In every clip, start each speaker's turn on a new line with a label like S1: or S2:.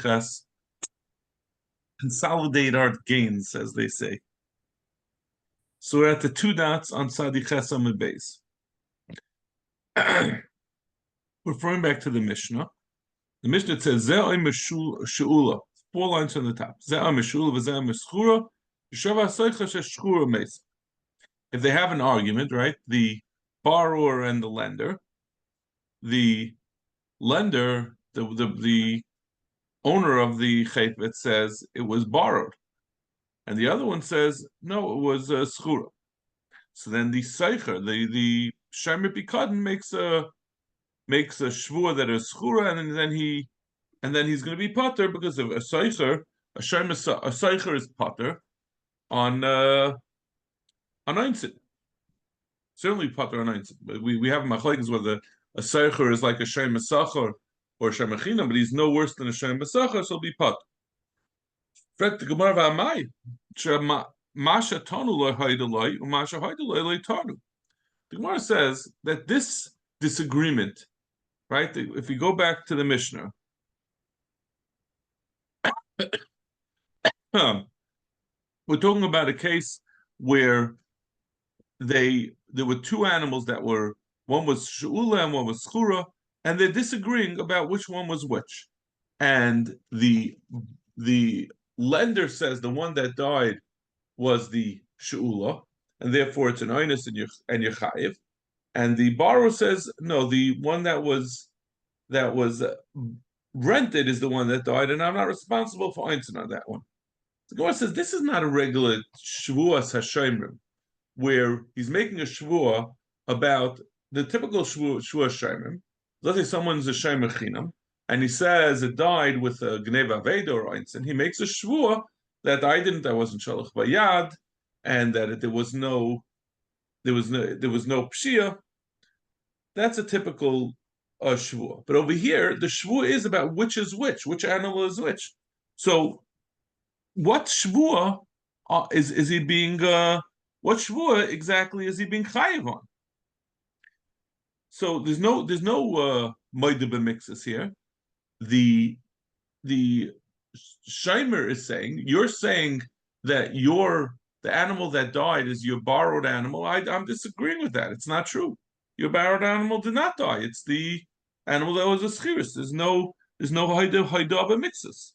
S1: Ches, consolidate our gains, as they say. So we're at the two dots on Sadi Ches Amud Beis. Referring back to the Mishnah, the Mishnah says Ze'oi She'ula, 4 lines from the top. Ze'oi Meshula v'Ze'oi Meschura, Yeshava Soicha Sheshchura Meis. If they have an argument, right, the borrower and the lender, the owner of the chayfet says it was borrowed, and the other one says no, it was schura. So then the seicher, the shemer pikadon makes a shvua that is schura, and then he's going to be potter because of a seicher. A seicher is potter on einzit. Certainly potter on einzit. But we have machlekes whether a seicher is like a shemer sacher or shemer chinam, but he's no worse than a shemer sacher, so he'll be potter. The Gemara says that this disagreement, right? If we go back to the Mishnah, we're talking about a case where there were two animals that were, one was she'ula and one was schura, and they're disagreeing about which one was which. And the lender says the one that died was the she'ula, and therefore it's an oinus and you're chayiv. And the borrower says no, the one that was rented is the one that died, and I'm not responsible for oinus on that one. The Gemara says this is not a regular shvuas hashemrim, where he's making a shvua about the typical shvua shemrim. Let's say someone's a shemer chinam, and he says it died with a gneva aveda or eins, and he makes a shvua that I wasn't shalach bayad, and that there was no pshia. That's a typical shvua. But over here, the shvua is about which is which animal is which. So, what shvua is he being? What shvua exactly is he being chayiv on? So there's no moed b'mixus here. The Shimer is saying, you're saying that the animal that died is your borrowed animal. I'm disagreeing with that. It's not true. Your borrowed animal did not die. It's the animal that was a schiris. There's no haida b'mixus.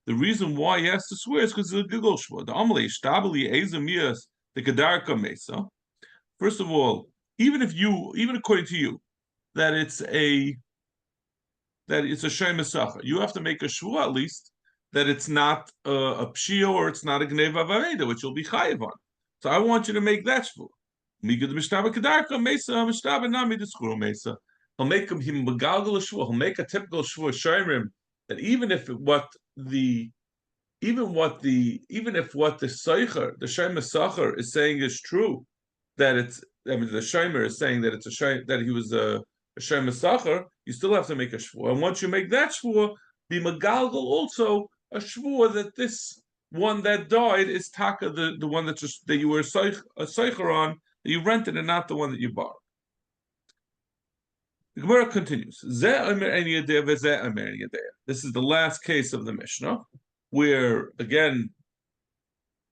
S1: The reason why he has to swear is because of the gigol shvua. The amalei shtabeli ezemias the kedarka mesa. First of all, even according to you, that it's a shemer sacher, you have to make a shvua at least that it's not a pshio or it's not a gneva vaveda, which you'll be chayiv on. So I want you to make that shvua. He'll make him megalgal shvua. He'll make a typical shvua shayrim that even if what the seicher, the shemer sacher is saying is true, that the shemer is saying that that he was a shemer sacher, you still have to make a shvua. And once you make that shvua, be megalgal also a shvua that this one that died is taka, the one that you were a seicher on, that you rented, and not the one that you borrowed. The Gemara continues. This is the last case of the Mishnah, where again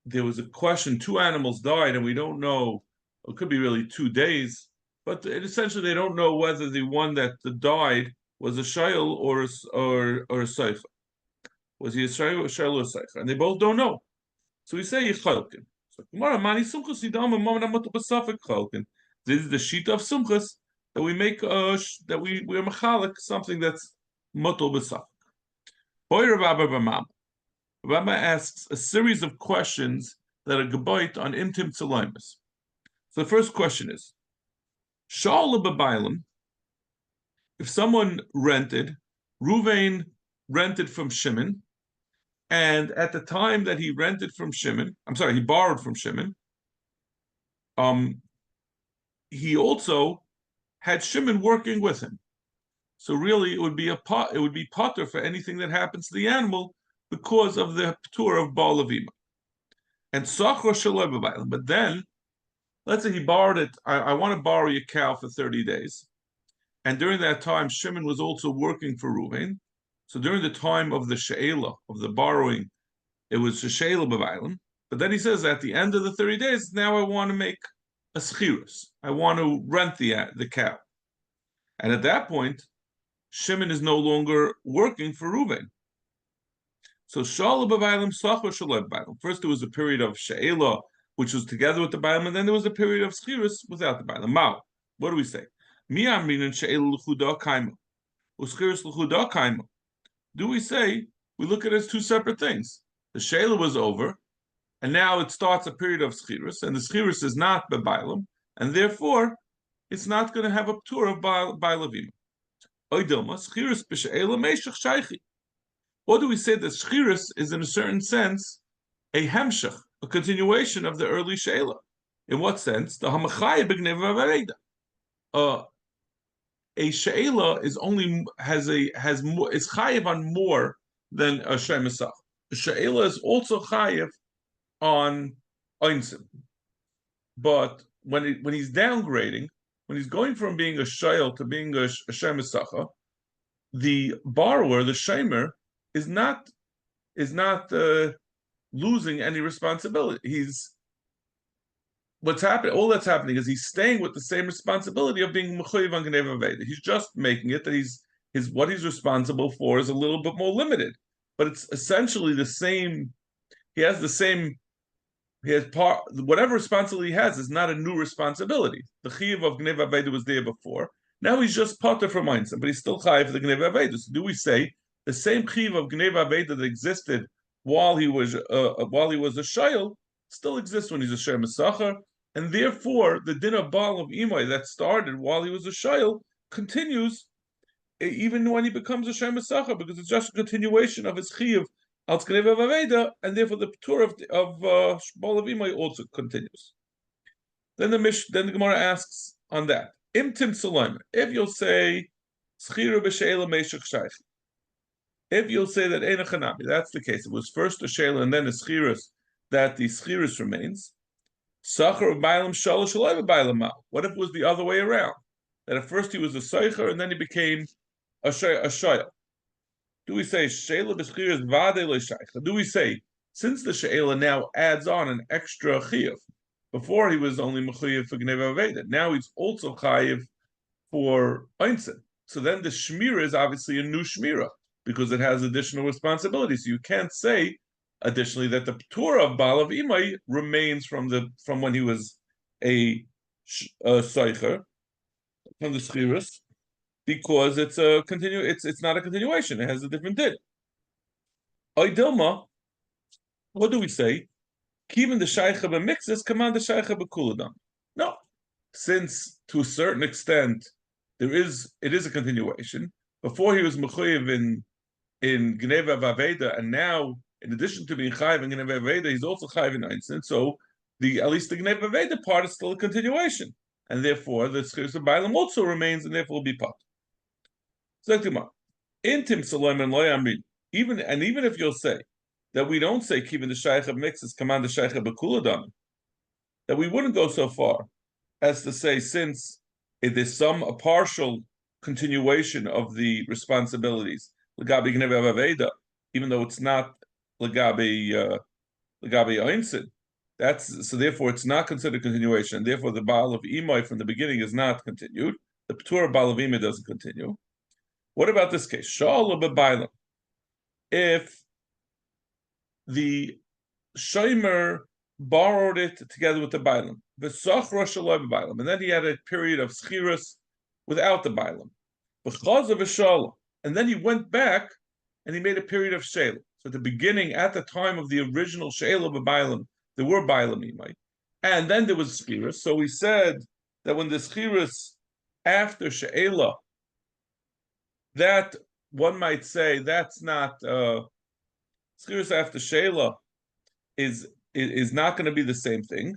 S1: there was a question: two animals died, and we don't know. It could be really 2 days, but essentially they don't know whether the one that died was a shayl or a seicha. Was he a shayl or a seicha? And they both don't know. So we say yichalkin. So Gemara mani sumchus yidam and mamna b'safek chalkin. This is the sheet of sumchus that we make that we are machalik something that's mutal b'safek. Boy Rabba b'mam. Rabba asks a series of questions that are gebayt on imtim tzalaimus. So the first question is, Sha'al b'bailim, if someone rented, Ruvain rented from Shimon, and at the time that he rented from Shimon, he borrowed from Shimon, he also had Shimon working with him. So really, it would be potter for anything that happens to the animal because of the tour of Baal Avima. And Sachra Shaloi b'bailim. But then, let's say he borrowed it. I want to borrow your cow for 30 days. and during that time, Shimon was also working for Reuven. So during the time of the she'ela, of the borrowing, it was she'ela b'vaylim. But then he says at the end of the 30 days, now I want to make a schirus. I want to rent the cow. And at that point, Shimon is no longer working for Reuven. So shala b'vaylim, sachar shaloi b'vaylim. First, there was a period of she'ela, which was together with the b'vaylim, and then there was a period of schirus without the b'vaylim. Mao, what do we say? Mi amrin she'ela l'chuda kaima, u'schirus l'chuda kaima. Do we say we look at it as two separate things? The she'ela was over, and now it starts a period of schirus, and the schirus is not b'vaylim, and therefore it's not going to have a tour of b'vaylavim. Oidilma schirus b'she'ela meishach shaychi. Or do we say that schirus is, in a certain sense, a hemshech, a continuation of the early she'ela? In what sense? The hamachaya b'gneva v'areda. A she'ela is only has more, is chayiv on more than a shemisach. A she'ela is also chayiv on einsim, but when he's downgrading, when he's going from being a she'el to being a shemisacha, the borrower, the shemer, is not losing any responsibility. He's what's happening. All that's happening is he's staying with the same responsibility of being mechuyev on gneva veda. He's just making it that what he's responsible for is a little bit more limited, but it's essentially the same. He has the same. He has whatever responsibility he has is not a new responsibility. The chiyuv of gneva veda was there before. Now he's just potter from mindset, but he's still chayiv for the gneva veda. So do we say the same chiyuv of gneva veda that existed while he was a shayil still exists when he's a shem sacher, and therefore the din of baal of imay that started while he was a shayil continues even when he becomes a shem sacher, because it's just a continuation of his chiyuv al gneva veda, and therefore the tour of baal of imay also continues. Then the Gemara asks on that. Imtim Salim, if you'll say Schira b'Sheila Meshach Shaykh, if you'll say that Eina Chanabi, that's the case. It was first a Sheila and then a Schiras, that the Schiras remains. Sachar of Bailam Shalosh Shalai Bailam Mal. What if it was the other way around? That at first he was a Seicher and then he became a Shayl. Do we say Sheila b'Schiras Vade Le Shaykh? Do we say since the Sheila now adds on an extra Chiyuv? Before he was only mechuyev for gneva veda. Now he's also chayiv for einsin. So then the shmira is obviously a new shmira because it has additional responsibilities. So you can't say additionally that the Torah of Baal of Imai remains from when he was a seicher from the schiras, because it's a it's not a continuation. It has a different din. Oidilma, what do we say? Even the shaycha b'mixes command the shaycha b'kuladam. No, since to a certain extent it is a continuation. Before he was mechuyev in gneva vaveda, and now in addition to being chayiv in gneva vaveda, he's also chayiv in einstein. So at least the gneva vaveda part is still a continuation, and therefore the schirus of bailam also remains, and therefore will be part. Zektima intim salom and loyamrin. Even if you'll say that we don't say keeping the shaycha mixes command the shaycha b'kuladam, that we wouldn't go so far as to say since it is a partial continuation of the responsibilities legabi gneva vaveda, even though it's not legabi einsin. So therefore it's not considered continuation, and therefore the baal of imay from the beginning is not continued. The p'tur of baal of imay doesn't continue. What about this case? Sha'al b'bailam. If the shomer borrowed it together with the bailam, and then he had a period of schiras without the bailam, and then he went back and he made a period of sheila. So at the beginning, at the time of the original sheila of bailam, there were bailam imay, and then there was schiras. So we said that when the schiras after sheila, that one might say that's not. Schiras after Sheila is not going to be the same thing,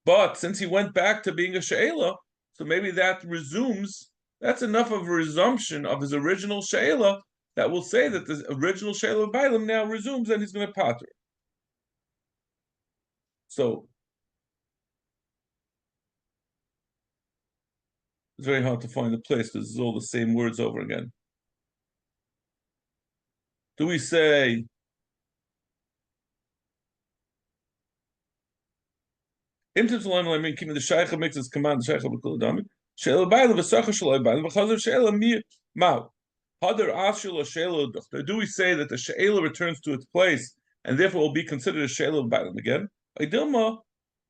S1: but since he went back to being a Sheila, so maybe that resumes. That's enough of a resumption of his original Sheila that will say that the original Sheila of Bailam now resumes and he's going to pater. So It's very hard to find the place because it's all the same words over again. Do we say Imtim Salam I mean keeping the Shaykha makes his command the Shaykha B'Kul Adami Sheila Ba'ila V'Sacha Shalai Ba'ila V'Chazar Sheila Mi Mao Hadar Ashila Sheila Duchter. Do we say that the Sheila returns to its place and therefore will be considered a Sheila Ba'ila again? Idilma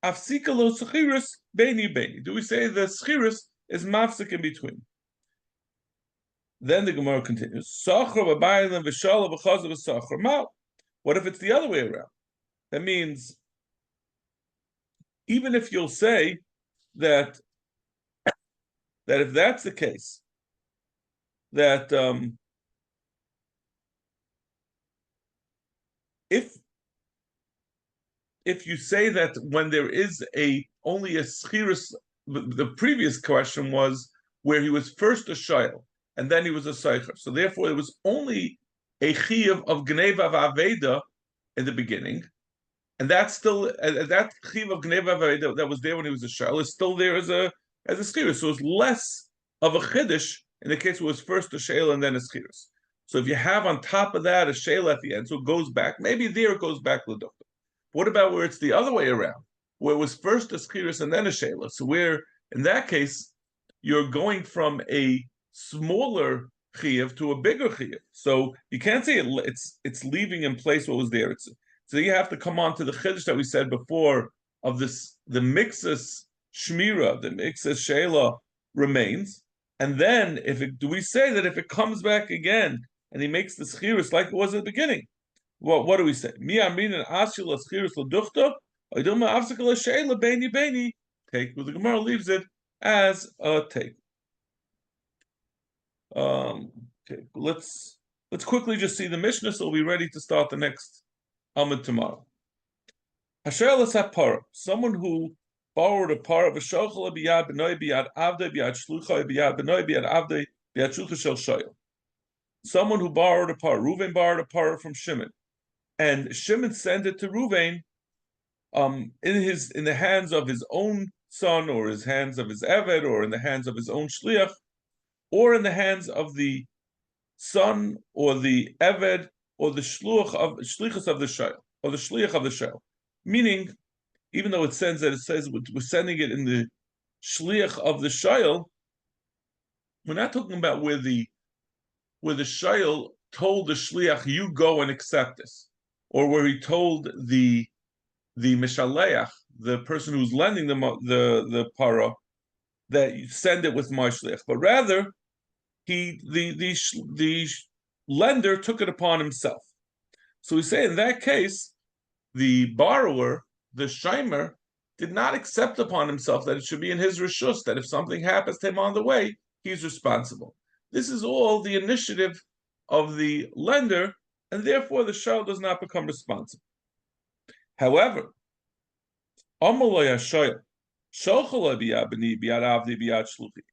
S1: Afsika Lo Schiris Beini Beini. Do we say the Schiris is mafsik in between? Then the Gemara continues. What if it's the other way around? That means, even if you'll say that if that's the case, that if you say that when there is only a schirus, the previous question was where he was first a shayl and then he was a seicher. So therefore, it was only a chiyuv of gneva v'aveda in the beginning, and that's still that chiyuv of gneva v'aveda that was there when he was a shayl is still there as a schirus. So it's less of a chiddush in the case where it was first a shayl and then a schirus. So if you have on top of that a shayl at the end, so it goes back. Maybe there it goes back to the doctor. What about where it's the other way around, where it was first a schirus and then a shayla? So where, in that case, you're going from a smaller chiyuv to a bigger chiyuv. So you can't say it's leaving in place what was there. So you have to come on to the chiddush that we said before of this, the mixus shmira, the mixus shayla remains. And then do we say that if it comes back again and he makes the schirus like it was at the beginning? What do we say? Mi amin and asil l'schirus l'duchta. Idilma afsika l'sheila beini beini. Take. Well, the Gemara leaves it as a take. Okay, let's quickly just see the Mishnah, so we'll be ready to start the next Amud tomorrow. Hashelas hapara. Someone who borrowed a par of a shochel biyad b'noi biyad avdei biyad shlucha biyad b'noi biyad avdei biyad shlucha shel shoyel. Someone who borrowed a par. Reuven borrowed a par from Shimon. And Shimon sent it to Ruvain in the hands of his own son, or his hands of his Eved, or in the hands of his own Shliach, or in the hands of the son, or the Eved, or the Shlichus of the Shayl, or the Shliach of the Shayl. Meaning, even though it says we're sending it in the Shliach of the Shayl, we're not talking about where the Shayl told the Shliach, you go and accept this. Or where he told the mishaleach, the person who's lending the para, that you send it with my shliach, but rather the lender took it upon himself. So we say in that case, the borrower, the shimer, did not accept upon himself that it should be in his reshus, that if something happens to him on the way, he's responsible. This is all the initiative of the lender, and therefore the shayl does not become responsible. However,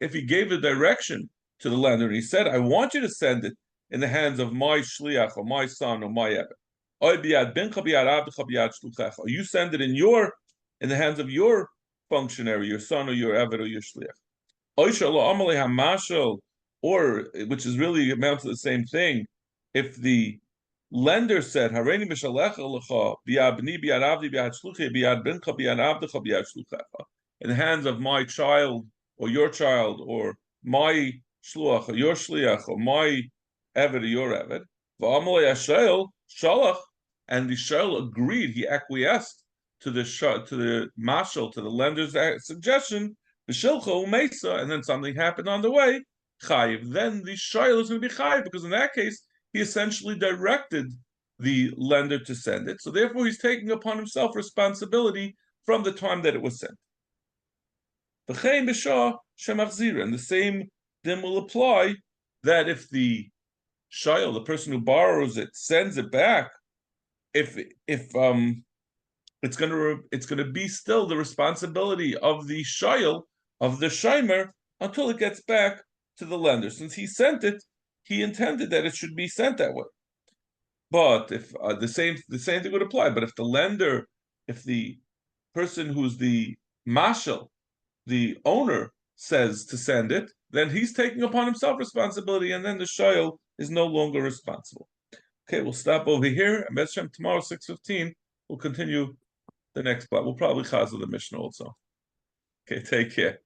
S1: if he gave a direction to the lender and he said, I want you to send it in the hands of my shliach or my son or my eved, or you send it in the hands of your functionary, your son or your eved or your shliach. Or, which is really amounts to the same thing, if the lender said, "Hareini b'shalecha lecha b'yad b'ni b'yad avdi b'yad shluchi b'yad bincha b'yad avdecha b'yad shluchecha," in the hands of my child or my shluach or your shliach or my eved or your eved, v'amalei hashayel shalach, and the shayel agreed, he acquiesced to the mashal, to the lender's suggestion, b'shilcha u'meisa, and then something happened on the way, chayiv. Then the shayel is going to be chayiv, because in that case he essentially directed the lender to send it. So therefore, he's taking upon himself responsibility from the time that it was sent. And the same then will apply that if the shayl, the person who borrows it, sends it back, if it's going to be still the responsibility of the shayl, of the shimer, until it gets back to the lender. Since he sent it, he intended that it should be sent that way. But if the same thing would apply. But if the person who's the mashal, the owner, says to send it, then he's taking upon himself responsibility, and then the shayl is no longer responsible. Okay, we'll stop over here. And Meshem tomorrow, 6:15, we'll continue the next part. We'll probably chazal the Mishnah also. Okay, take care.